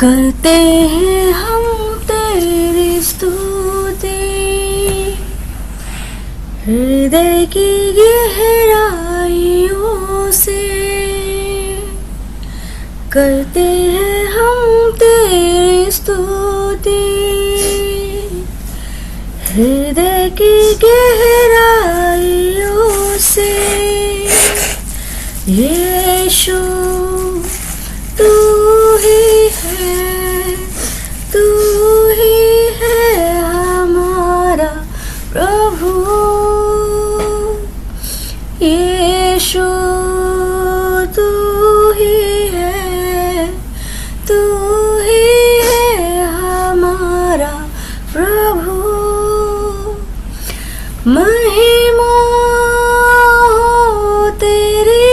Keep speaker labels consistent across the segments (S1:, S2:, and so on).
S1: करते हैं हम तेरी स्तुति हृदय की गहराइयों से। करते हैं हम तेरी स्तुति हृदय की गहराइयों से। यीशु तू ही है, तू ही है हमारा प्रभु। यीशु तू ही है, तू ही है हमारा प्रभु। महिमा हो तेरी,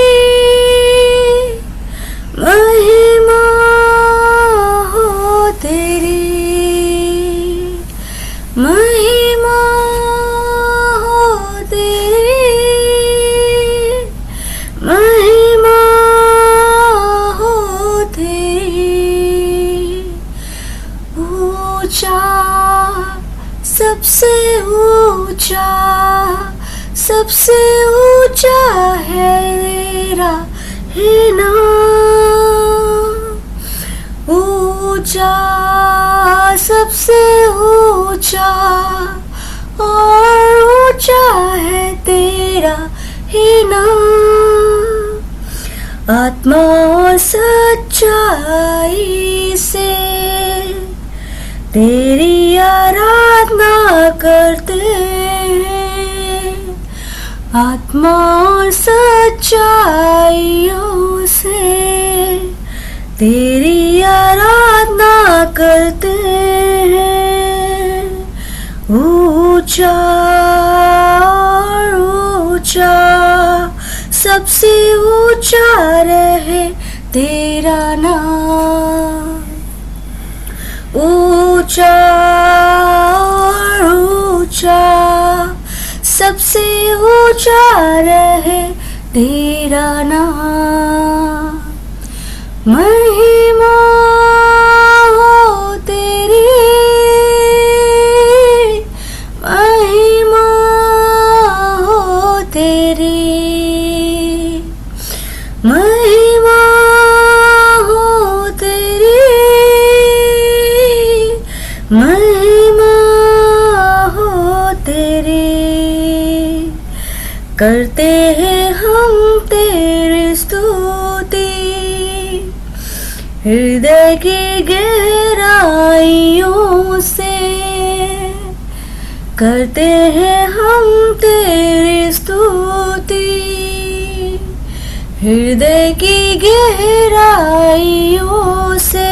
S1: महिमा हो तेरी, महिमा हो तेरी, महिमा हो तेरी। ऊंचा सबसे ऊंचा, सबसे ऊंचा है तेरा है नाम। ऊंचा सबसे ऊंचा और ऊंचा है तेरा है नाम। आत्मा और सच्चाई से तेरी आराधना करते हैं। आत्मा और सच्चाइयों से तेरी आराधना करते हैं। ऊंचा और ऊंचा, सबसे ऊंचा रहे तेरा नाम। ऊंचा और ऊंचा, सबसे ऊंचा रहे तेरा नाम। महिमा हो तेरी, महिमा हो तेरी, महिमा हो तेरी, महिमा हो तेरी। करते हैं हम तेरी स्तुति हृदय की गहराइयों से। करते हैं हम तेरी स्तुति हृदय की गहराइयों से।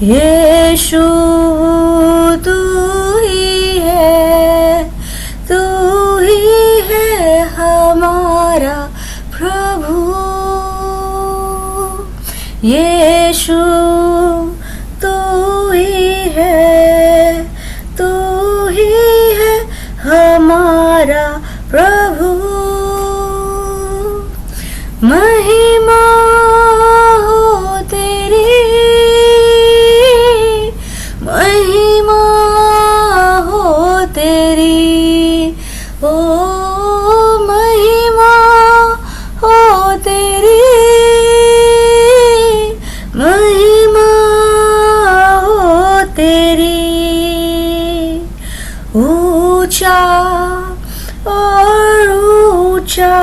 S1: यीशु तू ही है, तू ही है हमारा प्रभु। यीशु तू ही है, तू ही है हमारा प्रभु। महिमा हो तेरी, महिमा हो तेरी, ओ महिमा हो तेरी, महिमा हो तेरी। ऊंचा और ऊंचा,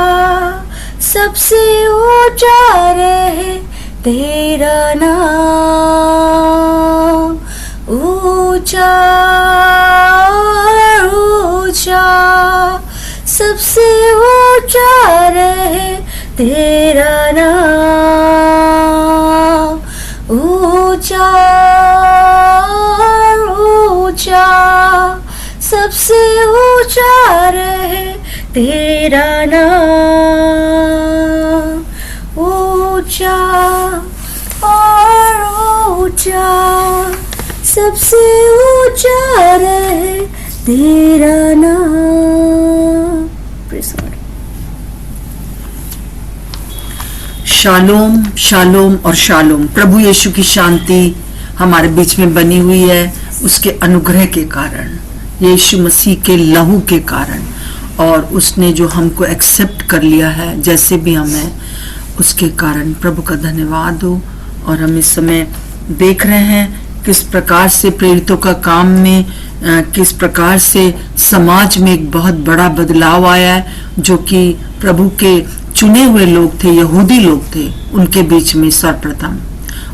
S1: सबसे ऊंचा रहे तेरा नाम। ऊंचा और ऊंचा, सबसे ऊंचा रहे तेरा नाम। ऊंचा और ऊंचा, सबसे ऊंचा रहे तेरा नाम। ऊंचा और ऊंचा, सबसे ऊंचा रहे तेरा नाम।
S2: शालोम शालोम और शालोम। प्रभु यीशु की शांति हमारे बीच में बनी हुई है उसके अनुग्रह के कारण, यीशु मसीह के लहू के कारण, और उसने जो हमको एक्सेप्ट कर लिया है जैसे भी हम हैं उसके कारण प्रभु का धन्यवाद हो। और हम इस समय देख रहे हैं किस प्रकार से प्रेरितों का काम में किस प्रकार से समाज में एक बहुत बड़ा बदलाव आया है, जो कि प्रभु के चुने हुए लोग थे, यहूदी लोग थे, उनके बीच में सर्वप्रथम,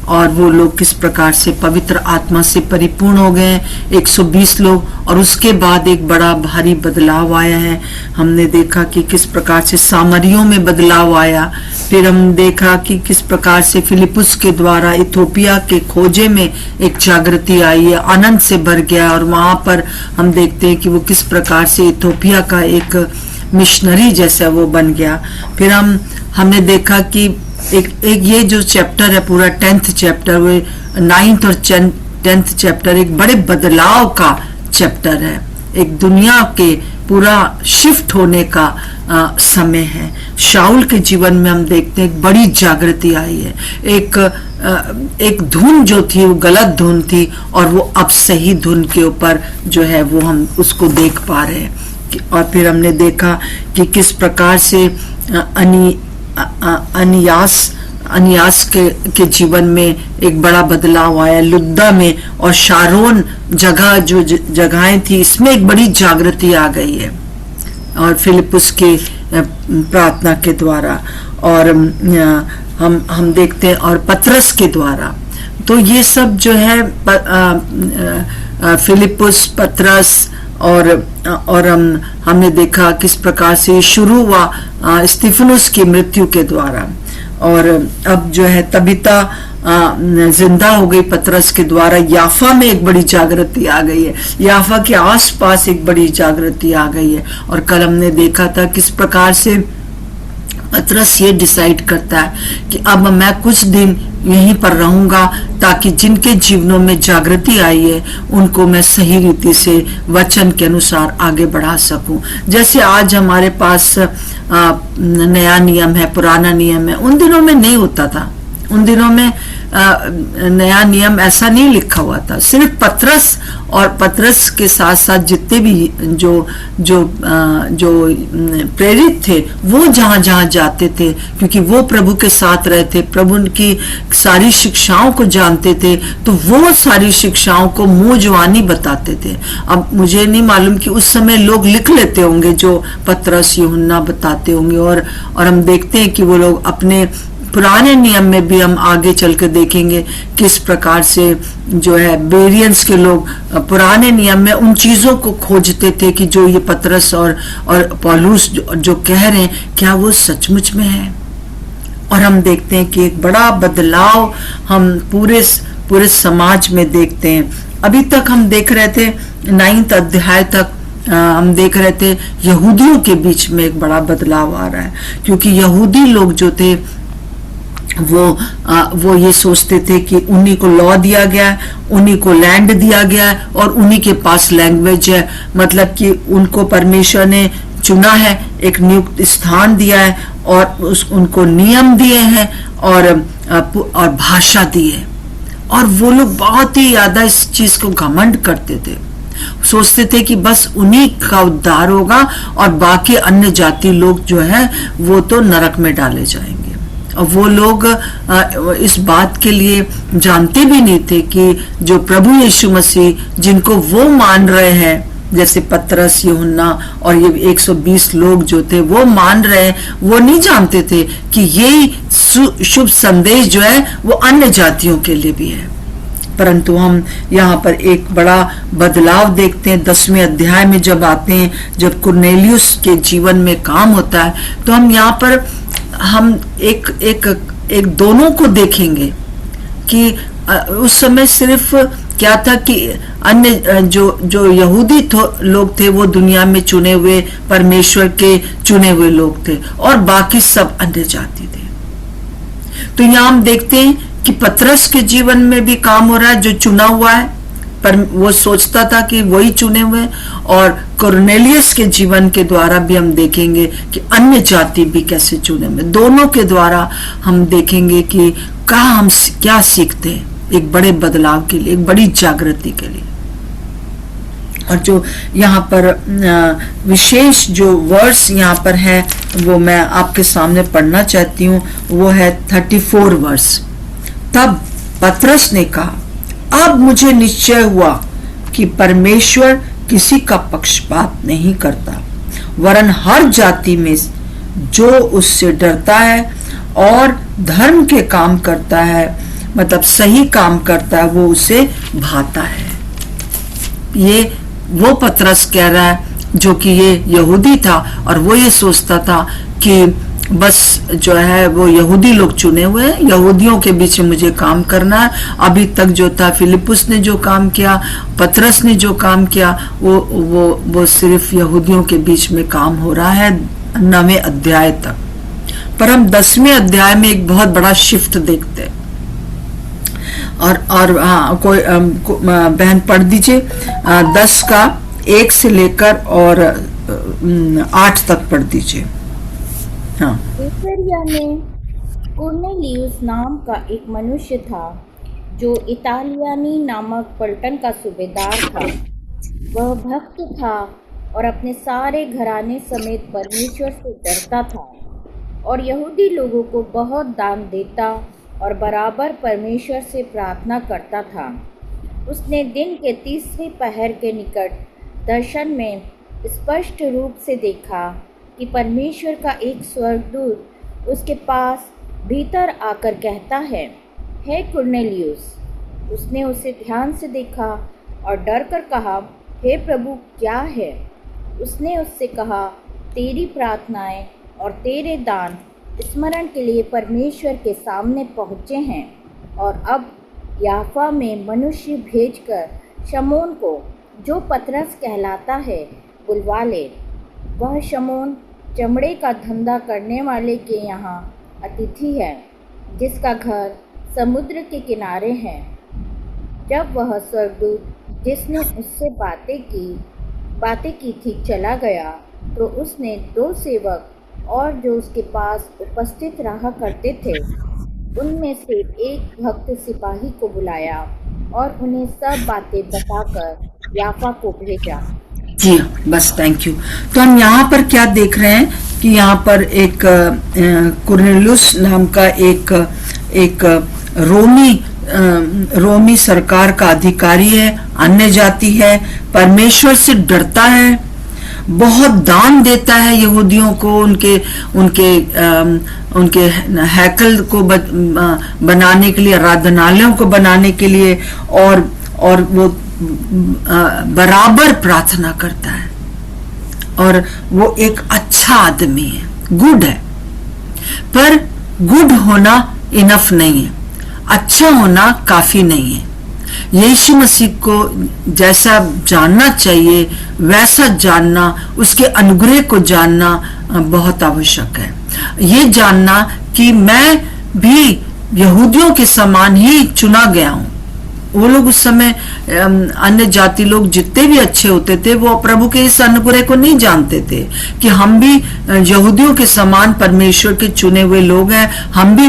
S2: और वो लोग किस प्रकार से पवित्र आत्मा से परिपूर्ण हो गए 120 लोग, और उसके बाद एक बड़ा भारी बदलाव आया है। हमने देखा कि किस प्रकार से सामरियों में बदलाव आया, फिर हम देखा कि किस प्रकार से फिलिपुस के द्वारा इथोपिया के खोजे में एक जागृति आई है, आनंद से भर गया, और वहां पर हम देखते हैं कि वो किस प्रकार से इथोपिया का एक मिशनरी जैसा वो बन गया। फिर हमने देखा कि एक ये जो चैप्टर है पूरा 10th चैप्टर, वो 9th और 10th चैप्टर एक बड़े बदलाव का चैप्टर है, एक दुनिया के पूरा शिफ्ट होने का समय है। शाऊल के जीवन में हम देखते हैं एक बड़ी जागृति आई है, एक धुन जो थी वो गलत धुन थी, और वो अब सही धुन के ऊपर जो है वो हम उसको देख पा रहे हैं। और फिर हमने देखा कि किस प्रकार से अनियास के जीवन में एक बड़ा बदलाव आया, लुद्दा में और शारोन जगह जो जगहें थी इसमें एक बड़ी जागृति आ गई है, और फिलिपुस के प्रार्थना के द्वारा, और हम देखते हैं और पतरस के द्वारा। तो ये सब जो है फिलिपुस, पतरस और हमने देखा किस प्रकार से शुरू हुआ स्टीफनुस की मृत्यु के द्वारा, और अब जो है तबीता जिंदा हो गई पतरस के द्वारा। याफा में एक बड़ी जागृति आ गई है, याफा के आसपास एक बड़ी जागृति आ गई है। और कल हमने देखा था किस प्रकार से पतरस ये डिसाइड करता है कि अब मैं कुछ दिन यहीं पर रहूंगा, ताकि जिनके जीवनों में जागृति आई है उनको मैं सही रीति से वचन के अनुसार आगे बढ़ा सकूं। जैसे आज हमारे पास नया नियम है, पुराना नियम है, उन दिनों में नहीं होता था। उन दिनों में नया नियम ऐसा नहीं लिखा हुआ था। सिर्फ पतरस और पतरस के साथ साथ जितने भी जो प्रेरित थे वो जहां जहां जाते थे, क्योंकि वो प्रभु के साथ रहते, प्रभु उनकी सारी शिक्षाओं को जानते थे, तो वो सारी शिक्षाओं को मुंह जुबानी बताते थे। अब मुझे नहीं मालूम कि उस समय लोग लिख लेते होंगे जो पतरस यूहन्ना बताते होंगे, और हम देखते हैं कि वो लोग अपने पुराने नियम में भी हम आगे चल कर देखेंगे किस प्रकार से जो है बेरियंस के लोग पुराने नियम में उन चीजों को खोजते थे कि जो ये पतरस और पौलुस जो कह रहे हैं क्या वो सचमुच में है। और हम देखते हैं कि एक बड़ा बदलाव हम पूरे समाज में देखते हैं। अभी तक हम देख रहे थे 9th अध्याय तक हम देख रहे थे यहूदियों के बीच में एक बड़ा बदलाव आ रहा है, क्योंकि यहूदी लोग जो थे वो ये सोचते थे कि उन्हीं को लॉ दिया गया है, उन्हीं को लैंड दिया गया है, और उन्हीं के पास लैंग्वेज है, मतलब कि उनको परमेश्वर ने चुना है, एक नियुक्त स्थान दिया है, और उनको नियम दिए हैं और भाषा दी है। और वो लोग बहुत ही ज्यादा इस चीज को घमंड करते थे, सोचते थे कि बस उन्हीं का उद्धार होगा और बाकी अन्य जाति लोग जो है वो तो नरक में डाले जाएंगे। और वो लोग इस बात के लिए जानते भी नहीं थे कि जो प्रभु यीशु मसीह जिनको वो मान रहे हैं, जैसे पतरस, यूहन्ना और ये 120 लोग जो थे वो मान रहे हैं, वो नहीं जानते थे कि ये शुभ संदेश जो है वो अन्य जातियों के लिए भी है। परंतु हम यहाँ पर एक बड़ा बदलाव देखते हैं 10वें अध्याय में जब आते हैं, जब कुरनेलियुस के जीवन में काम होता है, तो हम यहाँ पर हम एक दोनों को देखेंगे कि उस समय सिर्फ क्या था कि अन्य जो यहूदी लोग थे वो दुनिया में चुने हुए परमेश्वर के चुने हुए लोग थे, और बाकी सब अन्य जाति थे। तो यहाँ हम देखते हैं कि पतरस के जीवन में भी काम हो रहा है, जो चुना हुआ है, पर वो सोचता था कि वही चुने हुए। और कुरनेलियस के जीवन के द्वारा भी हम देखेंगे कि अन्य जाति भी कैसे चुने हुए। दोनों के द्वारा हम देखेंगे कि हम क्या सीखते हैं एक बड़े बदलाव के लिए, एक बड़ी जागृति के लिए। और जो यहाँ पर विशेष जो वर्स यहाँ पर है वो मैं आपके सामने पढ़ना चाहती हूँ। वो है 34 वर्स। तब पतरस ने कहा, अब मुझे निश्चय हुआ कि परमेश्वर किसी का पक्षपात नहीं करता, वरन हर जाति में जो उससे डरता है और धर्म के काम करता है, मतलब सही काम करता है, वो उसे भाता है। ये वो पतरस कह रहा है जो कि ये यहूदी था और वो ये सोचता था कि बस जो है वो यहूदी लोग चुने हुए हैं, यहूदियों के बीच में मुझे काम करना है। अभी तक जो था फिलिपुस ने जो काम किया, पतरस ने जो काम किया, वो सिर्फ यहूदियों के बीच में काम हो रहा है 9वें अध्याय तक। पर हम 10वें अध्याय में एक बहुत बड़ा शिफ्ट देखते हैं। और कोई बहन पढ़ दीजिए 10 का 1 से लेकर और 8 तक पढ़ दीजिए। हाँ।
S3: कैसरिया में कुरनेलियुस नाम का एक मनुष्य था जो इतालियानी नामक पलटन का सूबेदार था। वह भक्त था और अपने सारे घराने समेत परमेश्वर से डरता था और यहूदी लोगों को बहुत दान देता और बराबर परमेश्वर से प्रार्थना करता था। उसने दिन के 3रे पहर के निकट दर्शन में स्पष्ट रूप से देखा कि परमेश्वर का एक स्वर्गदूत उसके पास भीतर आकर कहता है, हे कुरनेलियुस। उसने उसे ध्यान से देखा और डर कर कहा, हे प्रभु, क्या है? उसने उससे कहा, तेरी प्रार्थनाएं और तेरे दान स्मरण के लिए परमेश्वर के सामने पहुँचे हैं और अब याफा में मनुष्य भेजकर शमौन को, जो पतरस कहलाता है, बुलवा ले। वह शमौन चमड़े का धंधा करने वाले के यहाँ अतिथि है, जिसका घर समुद्र के किनारे है। जब वह स्वर्गदूत जिसने उससे बातें की थी चला गया, तो उसने 2 सेवक और जो उसके पास उपस्थित रहा करते थे उनमें से एक भक्त सिपाही को बुलाया और उन्हें सब बातें बताकर याफा को भेजा।
S2: जी बस, थैंक यू। तो हम यहाँ पर क्या देख रहे हैं कि यहाँ पर एक कुरनेलियुस नाम का एक रोमी सरकार का अधिकारी है, अन्य जाति है, परमेश्वर से डरता है, बहुत दान देता है यहूदियों को, उनके हैकल को बनाने के लिए, आराधनालयों को बनाने के लिए, और वो बराबर प्रार्थना करता है और वो एक अच्छा आदमी है, गुड है। पर गुड होना इनफ नहीं है, अच्छा होना काफी नहीं है। यीशु मसीह को जैसा जानना चाहिए वैसा जानना, उसके अनुग्रह को जानना बहुत आवश्यक है। ये जानना कि मैं भी यहूदियों के समान ही चुना गया हूँ। वो लोग उस समय अन्य जाति लोग जितने भी अच्छे होते थे वो प्रभु के इस अनुग्रह को नहीं जानते थे कि हम भी यहूदियों के समान परमेश्वर के चुने हुए लोग हैं, हम भी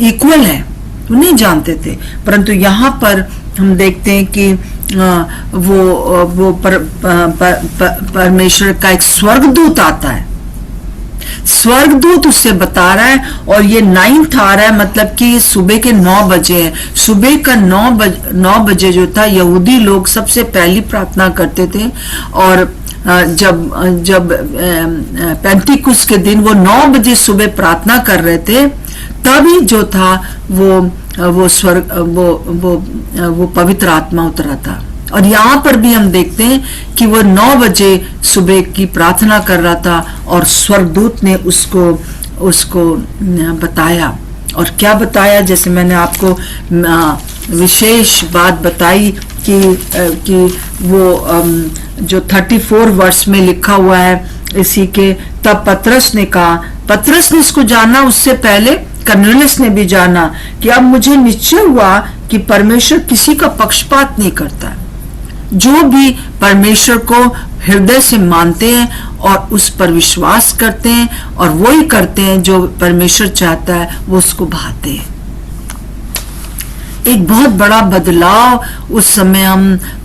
S2: इक्वल हैं, वो नहीं जानते थे। परंतु यहाँ पर हम देखते हैं कि वो परमेश्वर का एक स्वर्गदूत आता है, स्वर्गदूत उससे बता रहा है, और ये 9th आ रहा है, मतलब कि सुबह के 9 बजे है। सुबह का 9 बजे जो था, यहूदी लोग सबसे पहली प्रार्थना करते थे, और जब पेंटिकुस के दिन वो 9 बजे सुबह प्रार्थना कर रहे थे, तभी जो था वो पवित्र आत्मा उतरा था। और यहाँ पर भी हम देखते हैं कि वो 9 बजे सुबह की प्रार्थना कर रहा था और स्वर्गदूत ने उसको बताया। और क्या बताया? जैसे मैंने आपको विशेष बात बताई कि वो जो 34 वर्ष में लिखा हुआ है इसी के, तब पतरस ने कहा, पतरस ने इसको जाना उससे पहले कर्नेलियस ने भी जाना कि अब मुझे निश्चय हुआ कि परमेश्वर किसी का पक्षपात नहीं करता है। जो भी परमेश्वर को हृदय से मानते हैं और उस पर विश्वास करते हैं और वही करते हैं जो परमेश्वर चाहता है, वो उसको भाते हैं। एक बहुत बड़ा बदलाव उस समय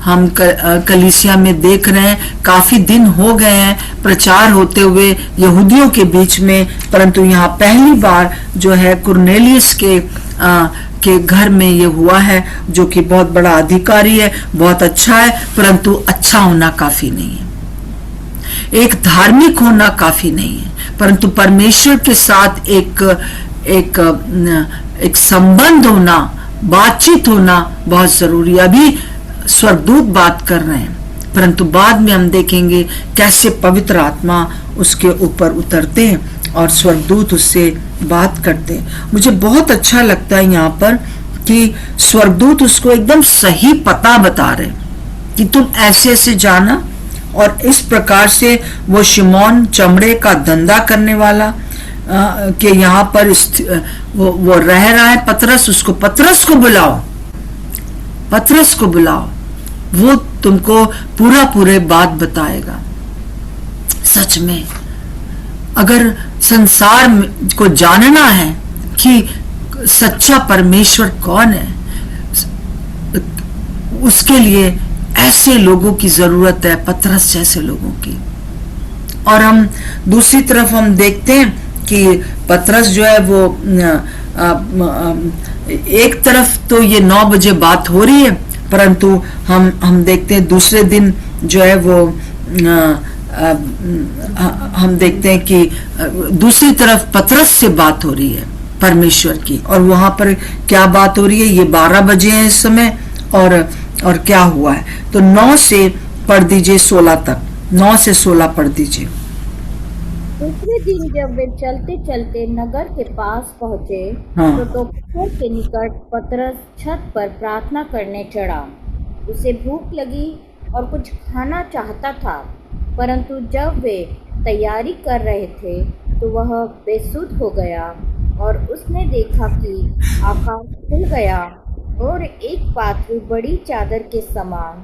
S2: हम कलीसिया में देख रहे हैं। काफी दिन हो गए हैं प्रचार होते हुए यहूदियों के बीच में, परंतु यहाँ पहली बार जो है कुरनेलियस के घर में ये हुआ है, जो कि बहुत बड़ा अधिकारी है, बहुत अच्छा है, परंतु अच्छा होना काफी नहीं है। एक धार्मिक होना काफी नहीं है, परंतु परमेश्वर के साथ एक संबंध होना, बातचीत होना बहुत जरूरी है। अभी स्वर्गदूत बात कर रहे हैं, परंतु बाद में हम देखेंगे कैसे पवित्र आत्मा उसके ऊपर उतरते हैं और स्वर्गदूत उससे बात करते हैं। मुझे बहुत अच्छा लगता है यहाँ पर कि स्वर्गदूत उसको एकदम सही पता बता रहे कि तुम ऐसे ऐसे जाना, और इस प्रकार से वो शिमोन चमड़े का धंधा करने वाला के यहाँ पर वो रह रहा है। पतरस को बुलाओ, वो तुमको पूरे बात बताएगा। सच में अगर संसार को जानना है कि सच्चा परमेश्वर कौन है, उसके लिए ऐसे लोगों की जरूरत है, पतरस जैसे लोगों की। और हम दूसरी तरफ हम देखते हैं कि पतरस जो है वो एक तरफ तो ये 9 बजे बात हो रही है, परंतु हम देखते हैं दूसरे दिन जो है वो हम देखते हैं कि दूसरी तरफ पतरस से बात हो रही है परमेश्वर की। और वहां पर क्या बात हो रही है, ये 12 बजे है इस समय, और क्या हुआ है तो 9 से पढ़ दीजिए 16 तक, 9 से 16 पढ़ दीजिए।
S3: दूसरे दिन जब वे चलते चलते नगर के पास पहुँचे, तो दोपहर के निकट पतरस छत पर प्रार्थना करने चढ़ा। उसे भूख लगी और कुछ खाना चाहता था, परंतु जब वे तैयारी कर रहे थे तो वह बेसुध हो गया, और उसने देखा कि आकाश खुल गया और एक पात्र बड़ी चादर के समान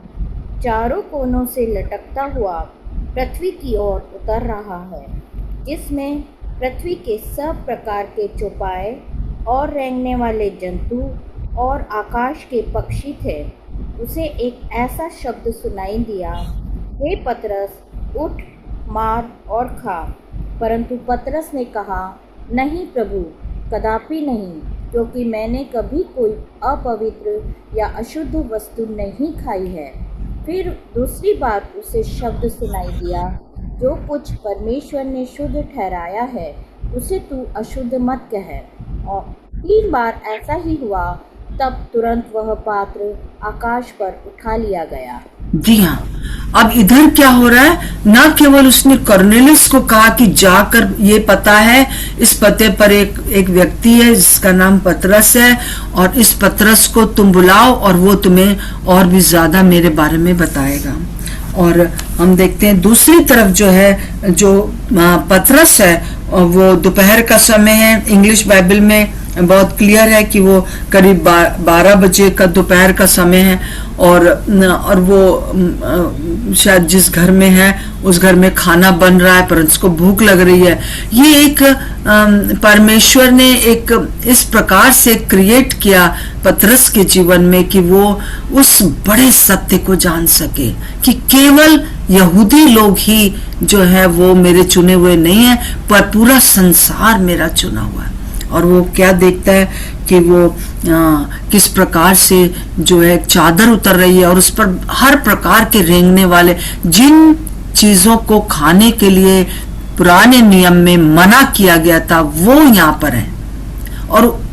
S3: चारों कोनों से लटकता हुआ पृथ्वी की ओर उतर रहा है, जिसमें पृथ्वी के सब प्रकार के चौपाए और रेंगने वाले जंतु और आकाश के पक्षी थे। उसे एक ऐसा शब्द सुनाई दिया, हे पतरस, उठ, मार और खा। परंतु पतरस ने कहा, नहीं प्रभु, कदापि नहीं, क्योंकि मैंने कभी कोई अपवित्र या अशुद्ध वस्तु नहीं खाई है। फिर दूसरी बार उसे शब्द सुनाई दिया, जो कुछ परमेश्वर ने शुद्ध ठहराया है उसे तू अशुद्ध मत कह। और 3 बार ऐसा ही हुआ, तब तुरंत वह पात्र आकाश पर उठा लिया गया।
S2: जी हाँ, अब इधर क्या हो रहा है, न केवल उसने कर्नेलियस को कहा कि जाकर ये पता है इस पते पर एक व्यक्ति है जिसका नाम पतरस है, और इस पतरस को तुम बुलाओ और वो तुम्हें और भी ज्यादा मेरे बारे में बताएगा। और हम देखते हैं दूसरी तरफ जो है, जो पतरस है वो दोपहर का समय है। इंग्लिश बाइबल में बहुत क्लियर है कि वो करीब 12 बजे का दोपहर का समय है, और वो शायद जिस घर में है उस घर में खाना बन रहा है, पर उसको भूख लग रही है। ये एक परमेश्वर ने एक इस प्रकार से क्रिएट किया पतरस के जीवन में कि वो उस बड़े सत्य को जान सके कि केवल यहूदी लोग ही जो है वो मेरे चुने हुए नहीं है, पर पूरा संसार मेरा चुना हुआ है। और वो क्या देखता है कि वो किस प्रकार से जो है चादर उतर रही है और उस पर हर प्रकार के रेंगने वाले, जिन चीजों को खाने के लिए पुराने नियम में मना किया गया था वो यहाँ पर है। और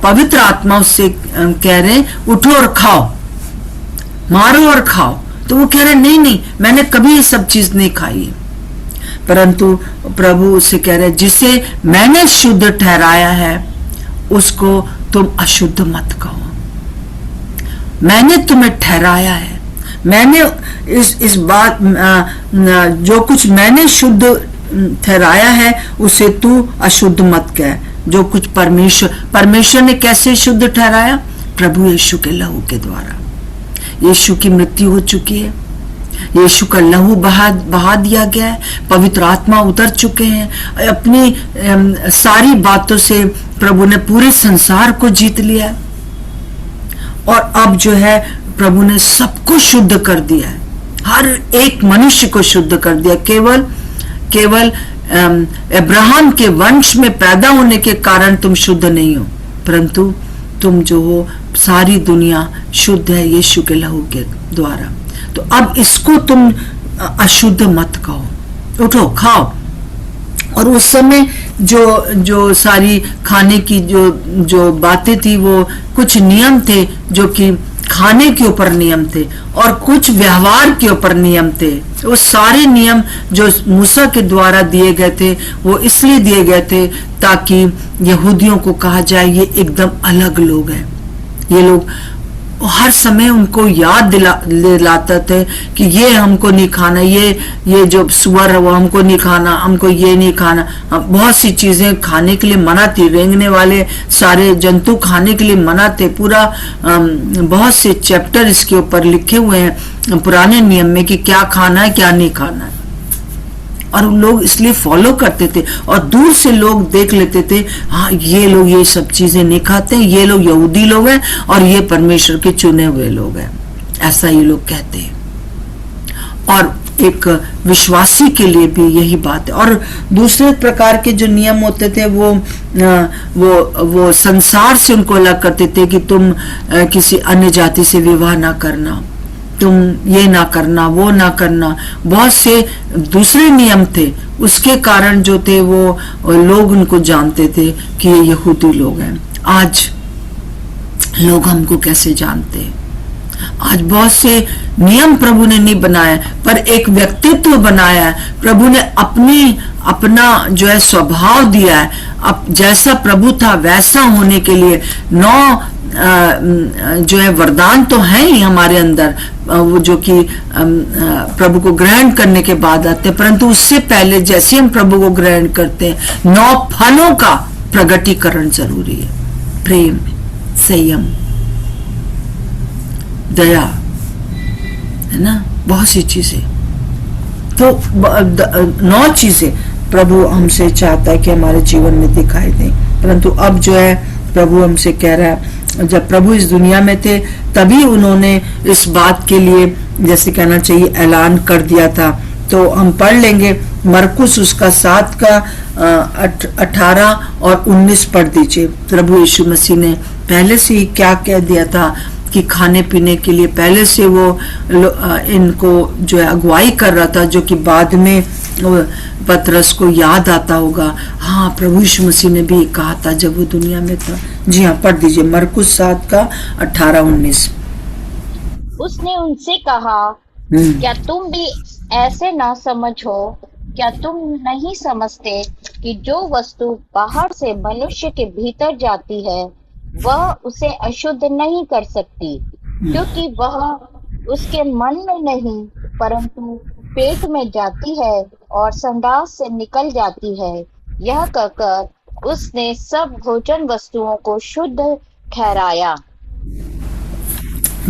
S2: पवित्र आत्मा उससे कह रहे उठो और खाओ, मारो और खाओ। तो वो कह रहे नहीं, मैंने कभी ये सब चीज नहीं खाई है। परंतु प्रभु उससे कह रहे जिसे मैंने शुद्ध ठहराया है उसको तुम अशुद्ध मत कहो। मैंने तुम्हें ठहराया है, मैंने इस बात जो कुछ मैंने शुद्ध ठहराया है उसे तू अशुद्ध मत कह। जो कुछ परमेश्वर ने कैसे शुद्ध ठहराया? प्रभु यीशु के लहू के द्वारा। यीशु की मृत्यु हो चुकी है, यीशु का लहू बहा दिया गया है, पवित्र आत्मा उतर चुके हैं, अपनी सारी बातों से प्रभु ने पूरे संसार को जीत लिया है। और अब जो है प्रभु ने सबको शुद्ध कर दिया है, हर एक मनुष्य को शुद्ध कर दिया। केवल अब्राहम के वंश में पैदा होने के कारण तुम शुद्ध नहीं हो, परंतु तुम जो हो सारी दुनिया शुद्ध है यीशु के लहू के द्वारा। तो अब इसको तुम अशुद्ध मत कहो, उठो खाओ। और उस समय जो सारी खाने की जो बातें थी, वो कुछ नियम थे जो कि खाने के ऊपर नियम थे और कुछ व्यवहार के ऊपर नियम थे। वो सारे नियम जो मूसा के द्वारा दिए गए थे वो इसलिए दिए गए थे ताकि यहूदियों को कहा जाए ये एकदम अलग लोग हैं। ये लोग हर समय उनको याद दिलाते थे कि ये हमको नहीं खाना, ये जो सुअर है वो हमको नहीं खाना, हमको ये नहीं खाना। बहुत सी चीजें खाने के लिए मना थी, रेंगने वाले सारे जंतु खाने के लिए मना थे। पूरा बहुत से चैप्टर इसके ऊपर लिखे हुए हैं पुराने नियम में कि क्या खाना है क्या नहीं खाना है। और लोग इसलिए फॉलो करते थे और दूर से लोग देख लेते थे, हाँ ये लोग ये सब चीजें नहीं खाते हैं, ये लोग यहूदी लोग हैं और ये परमेश्वर के चुने हुए लोग हैं, ऐसा ये लोग कहते हैं। और एक विश्वासी के लिए भी यही बात है। और दूसरे प्रकार के जो नियम होते थे वो संसार से उनको अलग करते थे कि तुम किसी अन्य जाति से विवाह ना करना, तुम ये ना करना, वो ना करना। बहुत से दूसरे नियम थे, उसके कारण जो थे वो लोग उनको जानते थे कि ये यहूदी लोग हैं। आज लोग हमको कैसे जानते हैं? आज बहुत से नियम प्रभु ने नहीं बनाया, पर एक व्यक्तित्व बनाया है। प्रभु ने अपना जो है स्वभाव दिया है। अब जैसा प्रभु था वैसा होने के लिए 9 जो है वरदान तो है ही हमारे अंदर, वो जो कि प्रभु को ग्रहण करने के बाद आते हैं, परंतु उससे पहले जैसे हम प्रभु को ग्रहण करते हैं 9 फलों का प्रगटीकरण जरूरी है। प्रेम, संयम, दया, है ना, बहुत सी चीजें। तो 9 चीजें प्रभु हमसे चाहता है कि हमारे जीवन में दिखाई दें। परंतु अब जो है प्रभु हमसे कह रहा है, जब प्रभु इस दुनिया में थे तभी उन्होंने इस बात के लिए, जैसे कहना चाहिए, ऐलान कर दिया था। तो हम पढ़ लेंगे मरकुस उसका 7 का 18 और 19 पढ़ दीजिए। प्रभु यीशु मसीह ने पहले से ही क्या कह दिया था कि खाने पीने के लिए पहले से वो इनको जो है अगुवाई कर रहा था, जो कि बाद में पतरस को याद आता होगा। हाँ, प्रभु यीशु मसीह ने भी कहा था जब वो दुनिया में था। जी हाँ, पढ़ दीजिए मरकुस 7 का 18-19।
S3: उसने उनसे कहा, क्या तुम भी ऐसे ना समझो? क्या तुम नहीं समझते कि जो वस्तु बाहर से मनुष्य के भीतर जाती है वह उसे अशुद्ध नहीं कर सकती, क्योंकि वह उसके मन में नहीं परंतु पेट में जाती है और संडास से निकल जाती है। यह कहकर उसने सब भोजन वस्तुओं को शुद्ध ठहराया।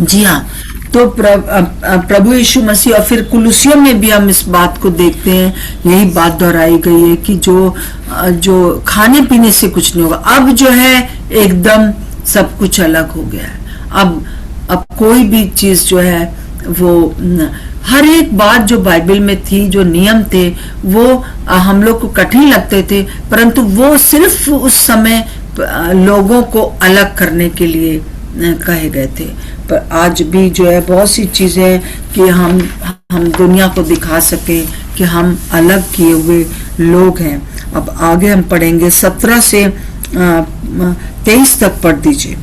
S2: जी हाँ, तो प्रभु यीशु मसीह, और फिर कुलुसियों में भी हम इस बात को देखते हैं, यही बात दोहराई गई है कि जो खाने पीने से कुछ नहीं होगा। अब जो है एकदम सब कुछ अलग हो गया है। अब कोई भी चीज जो है वो हर एक बात जो बाइबल में थी, जो नियम थे, वो हम लोग को कठिन लगते थे, परंतु वो सिर्फ उस समय लोगों को अलग करने के लिए कहे गए थे। पर आज भी जो है बहुत सी चीजें कि हम दुनिया को दिखा सकें कि हम अलग किए हुए लोग हैं। अब आगे हम पढ़ेंगे 17 से 23 तक पढ़ दीजिए।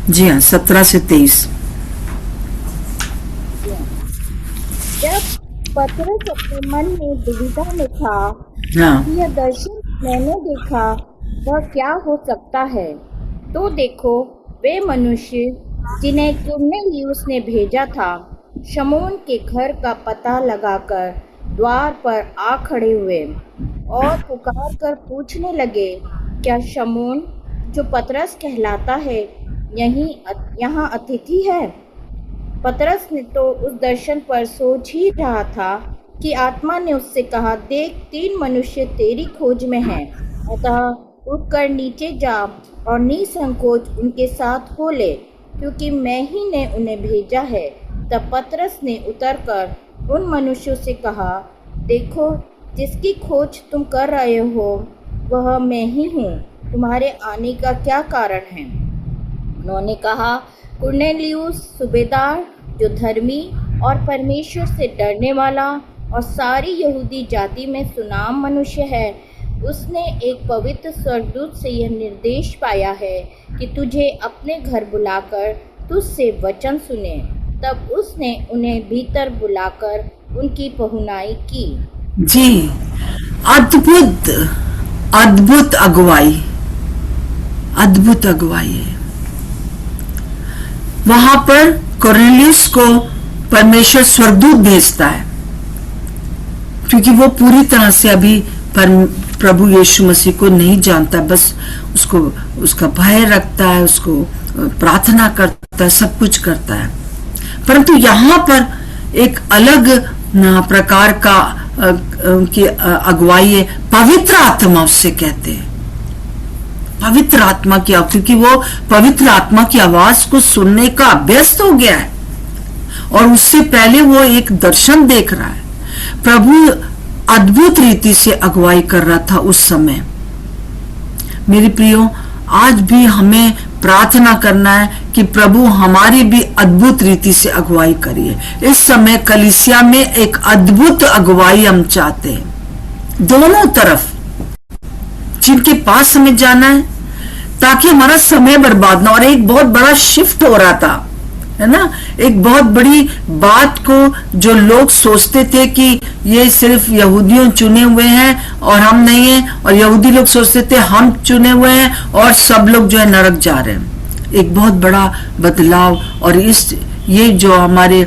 S2: जी हाँ, 17 से 23।
S3: जब पतरस अपने मन में दुविधा में था,
S2: हाँ,
S3: यह दर्शन मैंने देखा वह क्या हो सकता है, तो देखो वे मनुष्य जिन्हें कुरनेलियुस ने भेजा था शमौन के घर का पता लगाकर द्वार पर आ खड़े हुए और पुकार कर पूछने लगे, क्या शमौन, जो पतरस कहलाता है, यहाँ अतिथि है? पतरस ने तो उस दर्शन पर सोच ही रहा था कि आत्मा ने उससे कहा, देख, 3 मनुष्य तेरी खोज में हैं, अतः उठकर नीचे जा और निसंकोच उनके साथ हो ले, क्योंकि मैं ही ने उन्हें भेजा है। तब पतरस ने उतरकर उन मनुष्यों से कहा, देखो, जिसकी खोज तुम कर रहे हो वह मैं ही हूँ। तुम्हारे आने का क्या कारण है? उन्होंने कहा, कुरनेलियुस सूबेदार, जो धर्मी और परमेश्वर से डरने वाला और सारी यहूदी जाति में सुनाम मनुष्य है, उसने एक पवित्र स्वर्गदूत से यह निर्देश पाया है कि तुझे अपने घर बुलाकर तुझसे वचन सुने। तब उसने उन्हें भीतर बुलाकर उनकी पहुनाई की।
S2: जी, अद्भुत अद्भुत अगुवाई, अद्भुत अगुवाई है। वहां पर कुरनेलियुस को परमेश्वर स्वर्गदूत भेजता है, क्योंकि वो पूरी तरह से अभी प्रभु यीशु मसीह को नहीं जानता, बस उसको उसका भय रखता है, उसको प्रार्थना करता है, सब कुछ करता है। परंतु यहाँ पर एक अलग प्रकार का उनकी अगुवाई है। पवित्र आत्मा उससे कहते हैं, पवित्र आत्मा की, क्योंकि वो पवित्र आत्मा की आवाज को सुनने का अभ्यस्त हो गया है और उससे पहले वो एक दर्शन देख रहा है। प्रभु अद्भुत रीति से अगुवाई कर रहा था उस समय। मेरे प्रियो, आज भी हमें प्रार्थना करना है कि प्रभु हमारी भी अद्भुत रीति से अगुवाई करिए। इस समय कलीसिया में एक अद्भुत अगुवाई हम चाहते हैं, दोनों तरफ, जिनके पास हमें जाना है, ताकि हमारा समय बर्बाद ना। और एक बहुत बड़ा शिफ्ट हो रहा था, है ना, एक बहुत बड़ी बात को जो लोग सोचते थे कि ये सिर्फ यहूदियों चुने हुए हैं और हम नहीं हैं, और यहूदी लोग सोचते थे हम चुने हुए हैं और सब लोग जो है नरक जा रहे हैं। एक बहुत बड़ा बदलाव। और ये जो हमारे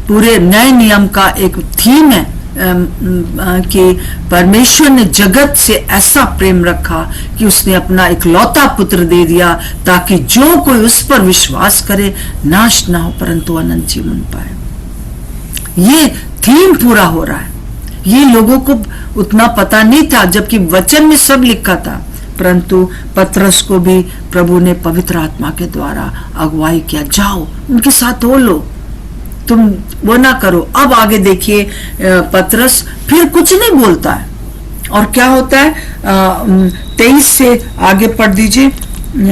S2: पूरे नए नियम का एक थीम है कि परमेश्वर ने जगत से ऐसा प्रेम रखा कि उसने अपना इकलौता पुत्र दे दिया, ताकि जो कोई उस पर विश्वास करे नाश ना हो परंतु अनंत जीवन पाए। ये थीम पूरा हो रहा है। ये लोगों को उतना पता नहीं था, जबकि वचन में सब लिखा था, परंतु पतरस को भी प्रभु ने पवित्र आत्मा के द्वारा अगुवाई किया, जाओ उनके साथ हो लो, तुम वो ना करो। अब आगे देखिए, पतरस फिर कुछ नहीं बोलता है और क्या होता है, 23 से आगे पढ़ दीजिए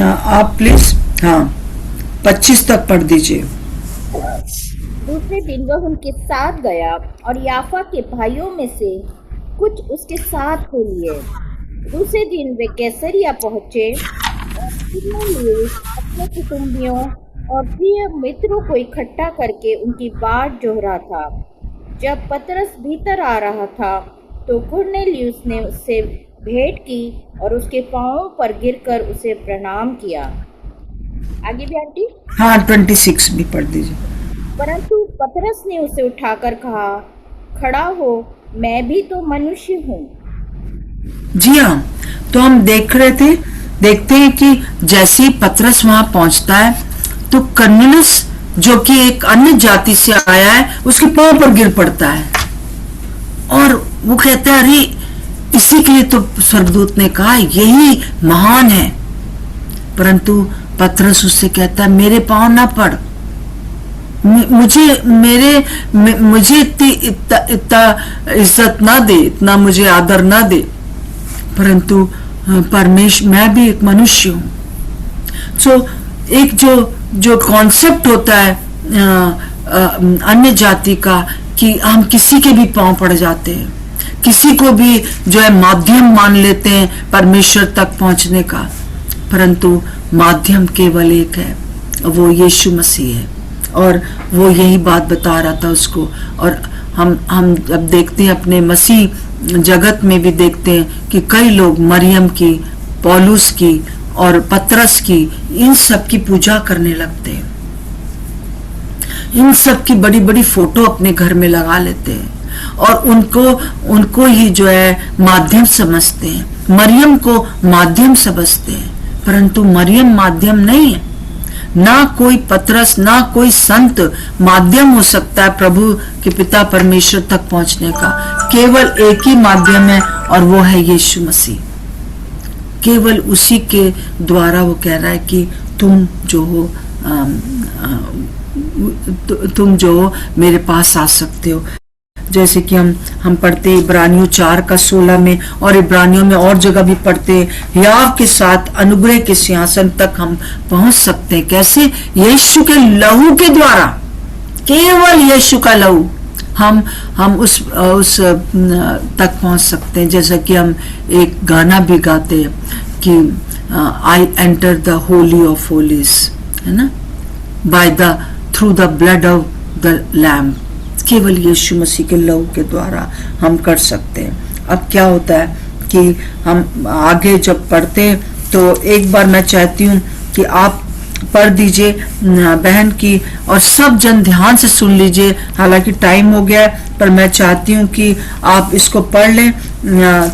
S2: आप प्लीज। हाँ, 25 तक पढ़ दीजिए।
S3: दूसरे दिन वह उनके साथ गया और याफा के भाइयों में से कुछ उसके साथ हो लिए। दूसरे दिन वे कैसरिया पहुंचे और अपने कुटुंबियों और प्रिय मित्रों को इकट्ठा करके उनकी बाट जोह रहा था। जब पतरस भीतर आ रहा था तो कुरनेलियुस ने उससे भेंट की और उसके पांवों पर गिरकर उसे प्रणाम किया। आगे भी आंटी?
S2: हाँ, 26 भी पढ़ दीजिए।
S3: परंतु पतरस ने उसे उठाकर कहा, खड़ा हो, मैं भी तो मनुष्य हूँ।
S2: जी हाँ, तो हम देखते हैं कि जैसे ही पतरस वहां पहुंचता है तो कुरनेलियुस, जो कि एक अन्य जाति से आया है, उसके पांव पर गिर पड़ता है और वो कहता है, अरे इसी के लिए तो स्वर्गदूत ने कहा यही महान है। परंतु पतरस उससे कहता है, मेरे पांव ना पड़, मुझे इतना इज्जत ना दे, इतना मुझे आदर ना दे, परंतु परमेश्वर, मैं भी एक मनुष्य हूं। सो एक जो कॉन्सेप्ट होता है अन्य जाति का, कि हम किसी के भी पांव पड़ जाते हैं, किसी को भी जो है माध्यम मान लेते हैं परमेश्वर तक पहुंचने का, परंतु माध्यम केवल एक है, वो यीशु मसीह है। और वो यही बात बता रहा था उसको। और हम अब देखते हैं अपने मसीह जगत में भी देखते हैं कि कई लोग मरियम की, पौलुस की और पतरस की, इन सब की पूजा करने लगते हैं, इन सब की बड़ी बड़ी फोटो अपने घर में लगा लेते हैं और उनको ही जो है माध्यम समझते हैं। मरियम को माध्यम समझते हैं, परंतु मरियम माध्यम नहीं है। ना कोई पतरस, ना कोई संत माध्यम हो सकता है प्रभु के पिता परमेश्वर तक पहुंचने का। केवल एक ही माध्यम है और वो है यीशु मसीह। केवल उसी के द्वारा वो कह रहा है कि तुम जो हो मेरे पास आ सकते हो। जैसे कि हम पढ़ते इब्रानियों 4:16 में, और इब्रानियों में और जगह भी पढ़ते, याव के साथ अनुग्रह के सिंहासन तक हम पहुंच सकते हैं। कैसे? यीशु के लहू के द्वारा, केवल यीशु का लहू हम उस तक पहुंच सकते हैं। जैसा कि हम एक गाना भी गाते हैं कि I enter the Holi of Holis, है ना, by the through the blood of the lamb. केवल यीशु मसीह के लहू के द्वारा हम कर सकते हैं। अब क्या होता है कि हम आगे जब पढ़ते हैं तो एक बार मैं चाहती हूँ कि आप पढ़ दीजिए बहन की, और सब जन ध्यान से सुन लीजिए। हालांकि टाइम हो गया है, पर मैं चाहती हूँ कि आप इसको पढ़ लें,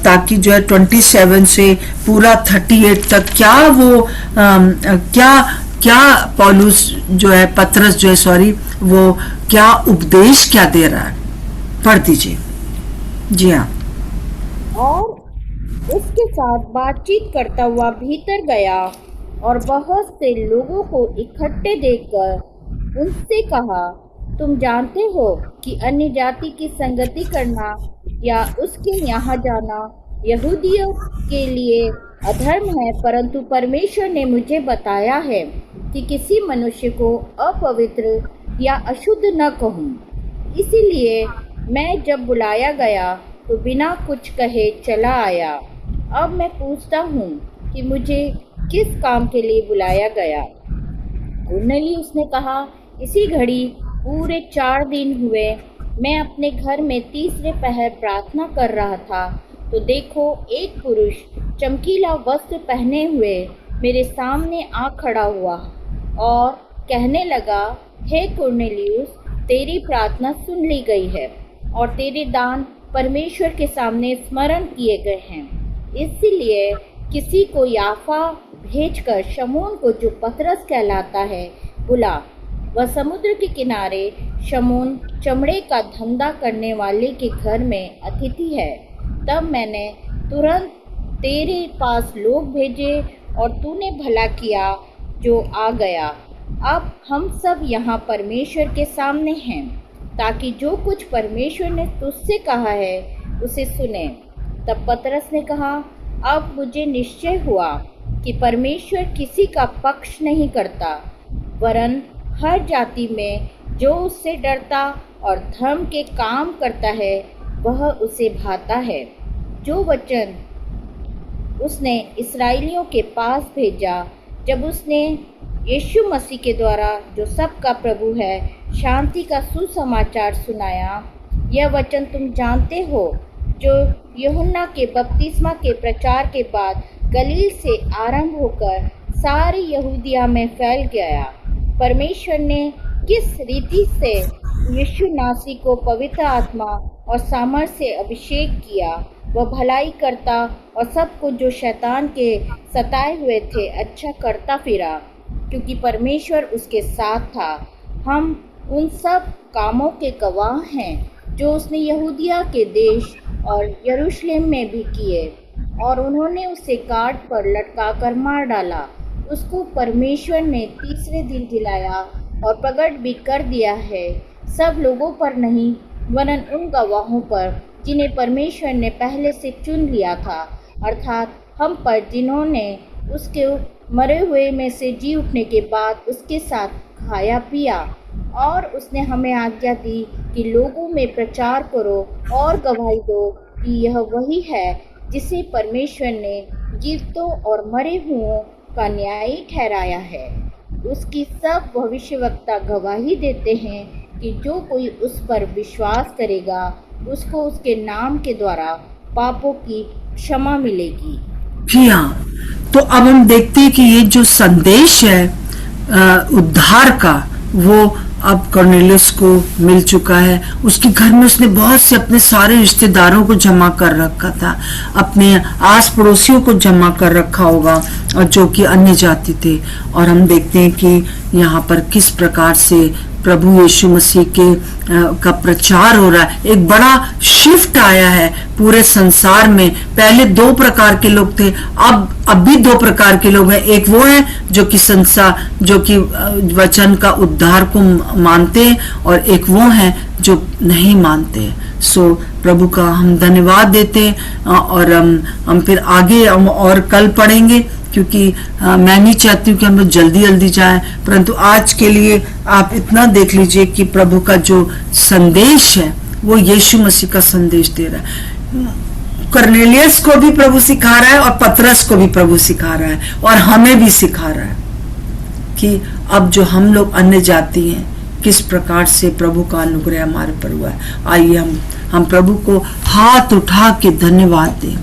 S2: ताकि जो है 27 से पूरा 38 तक क्या पौलुस जो है, पतरस जो है, सॉरी, वो क्या उपदेश क्या दे रहा है। पढ़ दीजिए। जी हाँ।
S3: और उसके साथ बातचीत करता हुआ भीतर गया और बहुत से लोगों को इकट्ठे देखकर उनसे कहा, तुम जानते हो कि अन्य जाति की संगति करना या उसके यहाँ जाना यहूदियों के लिए अधर्म है, परंतु परमेश्वर ने मुझे बताया है कि किसी मनुष्य को अपवित्र या अशुद्ध न कहूँ। इसीलिए मैं जब बुलाया गया तो बिना कुछ कहे चला आया। अब मैं पूछता हूँ कि मुझे किस काम के लिए बुलाया गया? कुरनेलियुस ने कहा, इसी घड़ी पूरे 4 दिन हुए मैं अपने घर में तीसरे पहर प्रार्थना कर रहा था, तो देखो एक पुरुष चमकीला वस्त्र पहने हुए मेरे सामने आ खड़ा हुआ और कहने लगा, हे कुरनेलियुस, तेरी प्रार्थना सुन ली गई है और तेरे दान परमेश्वर के सामने स्मरण किए गए हैं। इसलिए किसी को याफा भेजकर शमून को, जो पतरस कहलाता है, बुला। वह समुद्र के किनारे शमून चमड़े का धंधा करने वाले के घर में अतिथि है। तब मैंने तुरंत तेरे पास लोग भेजे और तूने भला किया जो आ गया। अब हम सब यहाँ परमेश्वर के सामने हैं, ताकि जो कुछ परमेश्वर ने तुझसे कहा है उसे सुने। तब पतरस ने कहा, अब मुझे निश्चय हुआ कि परमेश्वर किसी का पक्ष नहीं करता, वरन हर जाति में जो उससे डरता और धर्म के काम करता है वह उसे भाता है। जो वचन उसने इस्राएलियों के पास भेजा जब उसने यीशु मसीह के द्वारा, जो सबका प्रभु है, शांति का सुसमाचार सुनाया, यह वचन तुम जानते हो, जो यूहन्ना के बपतिस्मा के प्रचार के बाद गलील से आरंभ होकर सारी यहूदिया में फैल गया। परमेश्वर ने किस रीति से यीशु नासी को पवित्र आत्मा और सामर्थ से अभिषेक किया, वह भलाई करता और सब कुछ जो शैतान के सताए हुए थे अच्छा करता फिरा, क्योंकि परमेश्वर उसके साथ था। हम उन सब कामों के गवाह हैं जो उसने यहूदिया के देश और यरूशलेम में भी किए, और उन्होंने उसे काट पर लटकाकर मार डाला। उसको परमेश्वर ने तीसरे दिन जिलाया और प्रकट भी कर दिया है, सब लोगों पर नहीं वरन उन गवाहों पर जिन्हें परमेश्वर ने पहले से चुन लिया था, अर्थात हम पर, जिन्होंने उसके मरे हुए में से जी उठने के बाद उसके साथ खाया पिया। और उसने हमें आज्ञा दी कि लोगों में प्रचार करो और गवाही दो कि यह वही है जिसे परमेश्वर ने जीवितों और मरे हुओं का न्यायी ठहराया है। उसकी सब भविष्यवक्ता गवाही देते हैं कि जो कोई उस पर विश्वास करेगा उसको उसके नाम के द्वारा पापों की क्षमा मिलेगी।
S2: जी हाँ, तो अब हम देखते हैं कि ये जो संदेश है उद्धार का, वो अब कॉर्नेलियस को मिल चुका है। उसके घर में उसने बहुत से अपने सारे रिश्तेदारों को जमा कर रखा था, अपने आस पड़ोसियों को जमा कर रखा होगा, और जो कि अन्य जाति थे। और हम देखते हैं कि यहाँ पर किस प्रकार से प्रभु यीशु मसीह का प्रचार हो रहा है। एक बड़ा शिफ्ट आया है पूरे संसार में। पहले 2 प्रकार के लोग थे, अब भी 2 प्रकार के लोग हैं। एक वो है जो कि वचन का उद्धार को मानते हैं, और एक वो है जो नहीं मानते। सो प्रभु का हम धन्यवाद देते हैं। और हम फिर आगे हम और कल पढ़ेंगे, क्योंकि मैं नहीं चाहती हूँ कि हम लोग जल्दी जल्दी जाएं, परंतु आज के लिए आप इतना देख लीजिए कि प्रभु का जो संदेश है वो यीशु मसीह का संदेश दे रहा है। कॉर्नेलियस को भी प्रभु सिखा रहा है और पतरस को भी प्रभु सिखा रहा है, और हमें भी सिखा रहा है कि अब जो हम लोग अन्य जाति हैं, किस प्रकार से प्रभु का अनुग्रह हमारे पर हुआ है। आइए हम प्रभु को हाथ उठा के धन्यवाद दें।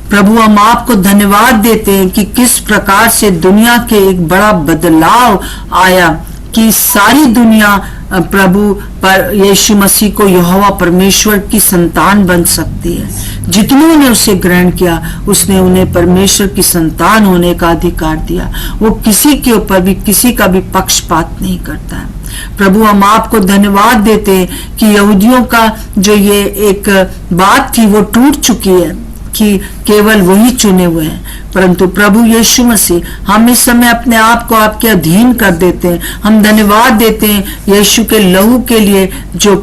S2: प्रभु, हम आपको धन्यवाद देते हैं कि किस प्रकार से दुनिया के एक बड़ा बदलाव आया, कि सारी दुनिया प्रभु पर यीशु मसीह को यहोवा परमेश्वर की संतान बन सकती है। जितनों ने उसे ग्रहण किया, उसने उन्हें परमेश्वर की संतान होने का अधिकार दिया। वो किसी के ऊपर भी किसी का भी पक्षपात नहीं करता है। प्रभु, हम आपको धन्यवाद देते हैं कि यहूदियों का जो ये एक बात थी वो टूट चुकी है कि केवल वही चुने हुए हैं, परंतु प्रभु यीशु मसीह, हम इस समय अपने आप को आपके अधीन कर देते हैं। हम धन्यवाद देते हैं यीशु के लहू के लिए, जो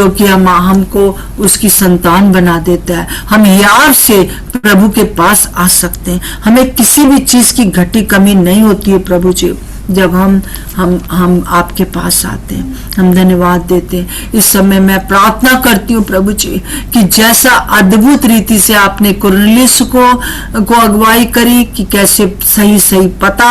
S2: कि हमको उसकी संतान बना देता है। हम यार से प्रभु के पास आ सकते हैं। हमें किसी भी चीज की घटी कमी नहीं होती है प्रभु जी, जब हम आपके पास आते हैं। हम धन्यवाद देते हैं। इस समय मैं प्रार्थना करती हूँ प्रभु जी कि जैसा अद्भुत रीति से आपने कुरनेलियुस को अगुवाई करी, कि कैसे सही पता,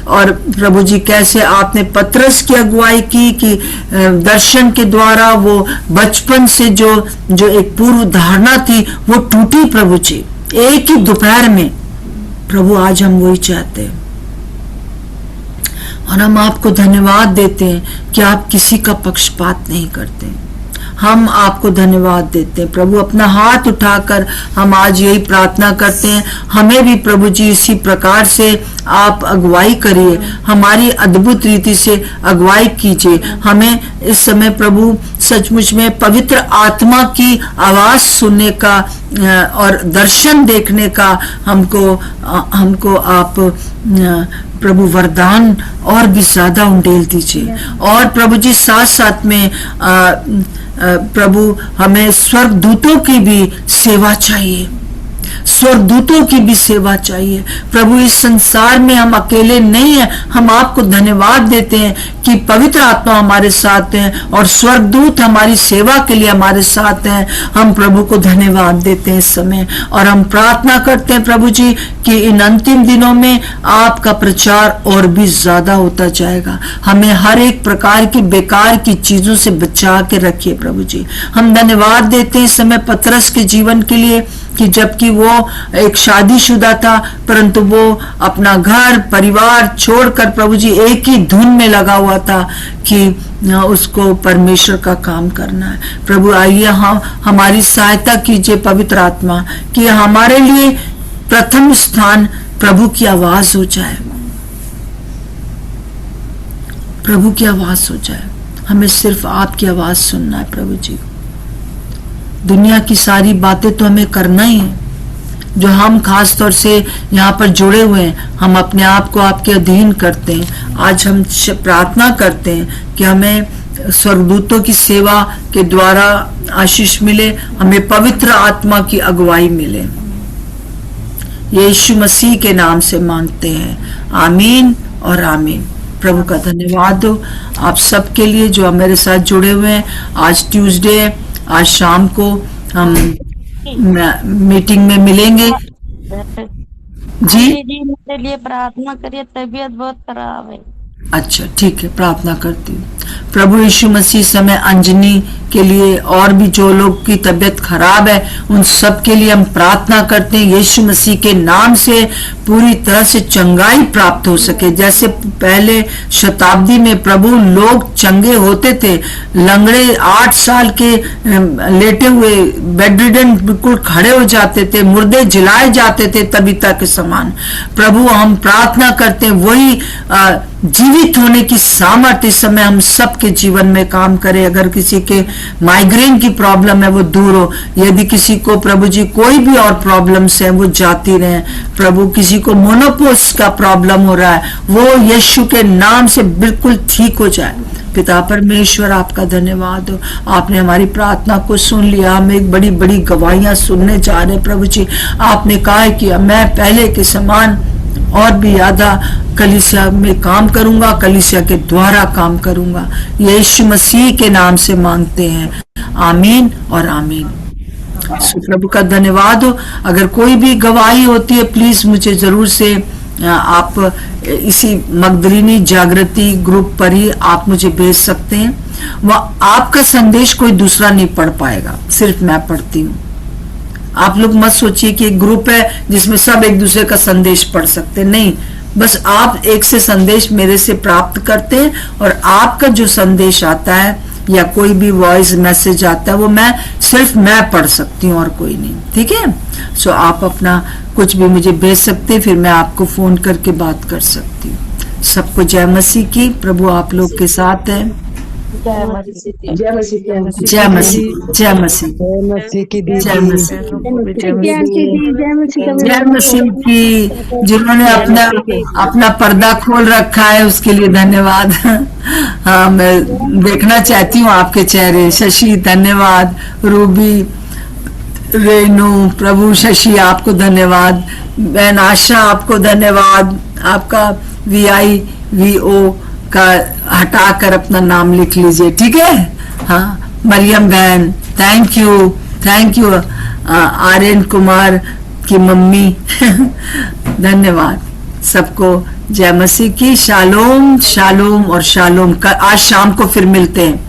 S2: और प्रभु जी कैसे आपने पतरस की अगुवाई की कि दर्शन के द्वारा वो बचपन से जो एक पूर्व धारणा थी वो टूटी प्रभु जी, एक ही दोपहर में। प्रभु, आज हम वही चाहते हैं, और हम आपको धन्यवाद देते हैं कि आप किसी का पक्षपात नहीं करते। हम आपको धन्यवाद देते हैं प्रभु। अपना हाथ उठाकर हम आज यही प्रार्थना करते हैं, हमें भी प्रभु जी इसी प्रकार से आप अगुवाई करिए, हमारी अद्भुत रीति से अगुवाई कीजिए। हमें इस समय प्रभु सचमुच में पवित्र आत्मा की आवाज सुनने का और दर्शन देखने का हमको आप प्रभु वरदान और भी ज्यादा उंडेल दीजिए। और प्रभु जी साथ साथ में प्रभु हमें स्वर्गदूतों की भी सेवा चाहिए, स्वर्गदूतों की भी सेवा चाहिए प्रभु। इस संसार में हम अकेले नहीं हैं। हम आपको धन्यवाद देते हैं कि पवित्र आत्मा हमारे साथ है और स्वर्गदूत हमारी सेवा के लिए हमारे साथ हैं। हम प्रभु को धन्यवाद देते हैं इस समय, और हम प्रार्थना करते हैं प्रभु जी कि इन अंतिम दिनों में आपका प्रचार और भी ज्यादा होता जाएगा। हमें हर एक प्रकार की बेकार की चीजों से बचा के रखिए प्रभु जी। हम धन्यवाद देते हैं इस समय पतरस के जीवन के लिए, कि जबकि वो एक शादीशुदा था, परंतु वो अपना घर परिवार छोड़कर प्रभु जी एक ही धुन में लगा हुआ था कि उसको परमेश्वर का काम करना है। प्रभु, आइए हमारी सहायता कीजिए पवित्र आत्मा, कि हमारे लिए प्रथम स्थान प्रभु की आवाज हो जाए, प्रभु की आवाज हो जाए। हमें सिर्फ आपकी आवाज सुनना है प्रभु जी। दुनिया की सारी बातें तो हमें करना ही है, जो हम खास तौर से यहाँ पर जुड़े हुए हैं, हम अपने आप को आपके अधीन करते हैं। आज हम प्रार्थना करते हैं कि हमें स्वर्गदूतों की सेवा के द्वारा आशीष मिले, हमें पवित्र आत्मा की अगुवाई मिले। यीशु मसीह के नाम से मांगते हैं, आमीन और आमीन। प्रभु का धन्यवाद हो आप सबके लिए जो मेरे साथ जुड़े हुए हैं। आज ट्यूसडे है, आज शाम को हम मीटिंग में मिलेंगे। जी
S4: मेरे लिए प्रार्थना करिए, तबीयत बहुत खराब है।
S2: अच्छा ठीक है, प्रार्थना करती हूँ। प्रभु यीशु मसीह समय अंजनी के लिए और भी जो लोग की तबीयत खराब है उन सब के लिए हम प्रार्थना करते हैं यीशु मसीह के नाम से पूरी तरह से चंगाई प्राप्त हो सके। जैसे पहले शताब्दी में प्रभु लोग चंगे होते थे, लंगड़े 8 साल के लेटे हुए बेड रिडन बिल्कुल खड़े हो जाते थे, मुर्दे जिलाए जाते थे तबीता के समान। प्रभु हम प्रार्थना करते हैं वही जीवित होने की सामर्थ्य इस समय हम सबके जीवन में काम करे। अगर किसी के माइग्रेन की प्रॉब्लम है वो दूर हो, यदि किसी को प्रभु जी कोई भी और प्रॉब्लम्स है वो जाती रहे। प्रभु किसी को मोनोपोज का प्रॉब्लम हो रहा है वो यीशु के नाम से बिल्कुल ठीक हो जाए। पिता परमेश्वर आपका धन्यवाद हो, आपने हमारी प्रार्थना को सुन लिया। हम एक बड़ी बड़ी गवाहियां सुनने जा रहे हैं प्रभु जी। आपने कहा है कि मैं पहले के समान और भी ज्यादा कलीसिया में काम करूंगा, कलीसिया के द्वारा काम करूंगा। यीशु मसीह के नाम से मांगते हैं, आमीन और आमीन। प्रभु का धन्यवाद हो। अगर कोई भी गवाही होती है प्लीज मुझे जरूर से आप इसी मगदलिनी जागृति ग्रुप पर ही आप मुझे भेज सकते हैं। वह आपका संदेश कोई दूसरा नहीं पढ़ पाएगा, सिर्फ मैं पढ़ती हूँ। आप लोग मत सोचिए कि एक ग्रुप है जिसमें सब एक दूसरे का संदेश पढ़ सकते, नहीं। बस आप एक से संदेश मेरे से प्राप्त करते हैं और आपका जो संदेश आता है या कोई भी वॉइस मैसेज आता है वो सिर्फ मैं पढ़ सकती हूँ और कोई नहीं, ठीक है। सो आप अपना कुछ भी मुझे भेज सकते हैं, फिर मैं आपको फोन करके बात कर सकती हूँ। सबको जय मसीह की। प्रभु आप लोग के साथ है।
S1: जय मसीह,
S2: जय मसीह, जय मसीह, जय मसीह, जय मसीह, जय मसीह की। जिन्होंने अपना पर्दा खोल रखा है उसके लिए धन्यवाद। हाँ, मैं देखना चाहती हूँ आपके चेहरे। शशि धन्यवाद, रूबी, रेनू, प्रभु शशि आपको धन्यवाद, बहन आशा आपको धन्यवाद। आपका VIVO का हटाकर अपना नाम लिख लीजिए, ठीक है। हाँ, मरियम बहन थैंक यू। आर्यन कुमार की मम्मी धन्यवाद। सबको जय मसीह की। शालोम शालोम और शालोम। आज शाम को फिर मिलते हैं।